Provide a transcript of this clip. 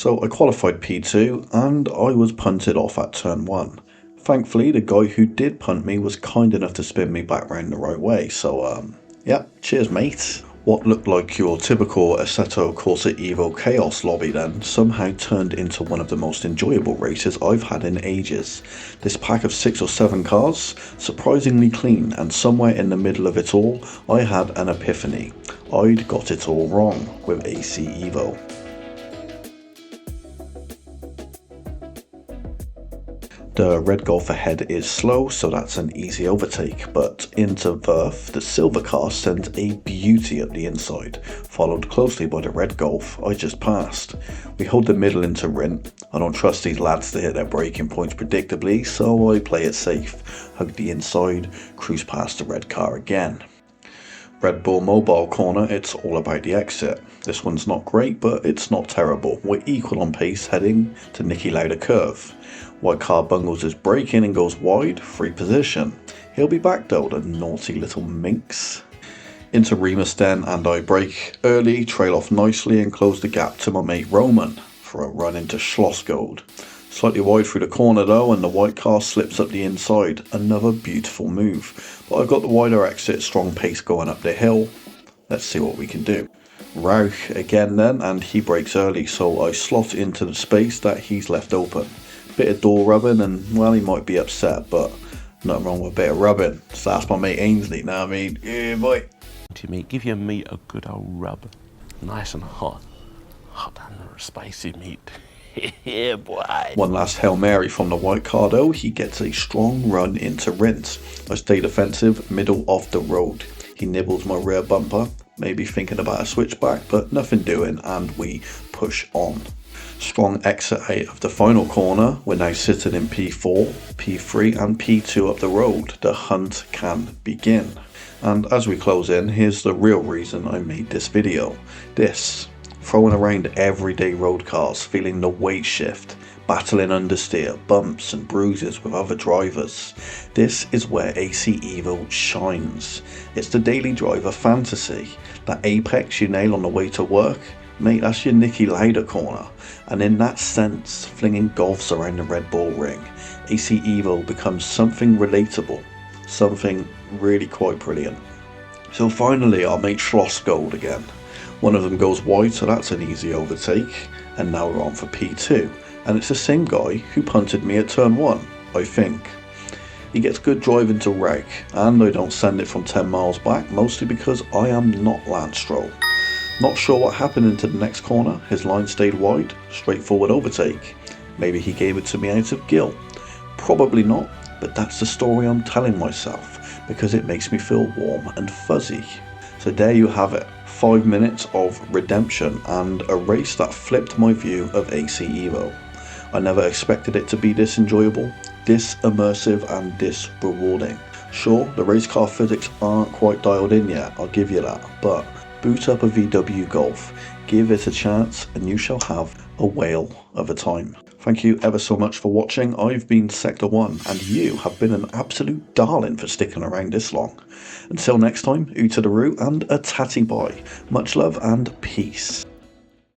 So I qualified P2 and I was punted off at turn 1. Thankfully the guy who did punt me was kind enough to spin me back round the right way, so yeah, cheers mate. What looked like your typical Assetto Corsa Evo chaos lobby then somehow turned into one of the most enjoyable races I've had in ages. This pack of 6 or 7 cars, surprisingly clean, and somewhere in the middle of it all I had an epiphany. I'd got it all wrong with AC Evo. The red Golf ahead is slow, so that's an easy overtake, but into Dvir, the silver car sends a beauty up the inside, followed closely by the red Golf I just passed. We hold the middle into Rint. I don't trust these lads to hit their braking points predictably, so I play it safe, hug the inside, cruise past the red car again. Red Bull Mobile corner, it's all about the exit. This one's not great, but it's not terrible. We're equal on pace heading to Niki Lauda curve. White car bungles his brake in and goes wide, free position. He'll be back though, the naughty little minx. Into Remus then, and I brake early, trail off nicely and close the gap to my mate Roman for a run into Schlossgold. Slightly wide through the corner though, and the white car slips up the inside. Another beautiful move. But I've got the wider exit, strong pace going up the hill. Let's see what we can do. Rauch again then, and he brakes early, so I slot into the space that he's left open. Bit of door rubbing, and well, he might be upset, but nothing wrong with a bit of rubbing. So that's my mate Ainsley, know what I mean? Yeah, boy. To me, give your meat a good old rub. Nice and hot. Hot and spicy meat. Yeah, boy. One last Hail Mary from the white car though, he gets a strong run into Rint. I stay defensive, middle of the road. He nibbles my rear bumper, maybe thinking about a switchback, but nothing doing, and we push on. Strong exit 8 of the final corner. We're now sitting in P4, P3 and P2 up the road. The hunt can begin. And as we close in, here's the real reason I made this video. Throwing around everyday road cars, feeling the weight shift, battling understeer, bumps and bruises with other drivers. This is where AC Evo shines. It's the daily driver fantasy. That apex you nail on the way to work, mate, that's your Niki Lauda corner. And in that sense, flinging golfs around the Red Bull ring, AC Evo becomes something relatable, something really quite brilliant. So finally our mate Schlossgold again. One of them goes wide, so that's an easy overtake, and now we're on for P2, and it's the same guy who punted me at turn 1, I think. He gets good drive into Rauch, and I don't send it from 10 miles back, mostly because I am not Lance Stroll. Not sure what happened into the next corner, his line stayed wide, straightforward overtake. Maybe he gave it to me out of guilt. Probably not, but that's the story I'm telling myself, because it makes me feel warm and fuzzy. So there you have it. 5 minutes of redemption and a race that flipped my view of AC Evo. I never expected it to be this enjoyable, this immersive and this rewarding. Sure, the race car physics aren't quite dialed in yet, I'll give you that, but boot up a VW Golf, give it a chance and you shall have a whale of a time. Thank you ever so much for watching. I've been Sector 1 and you have been an absolute darling for sticking around this long. Until next time, oo to the roo and a tatty bye. Much love and peace.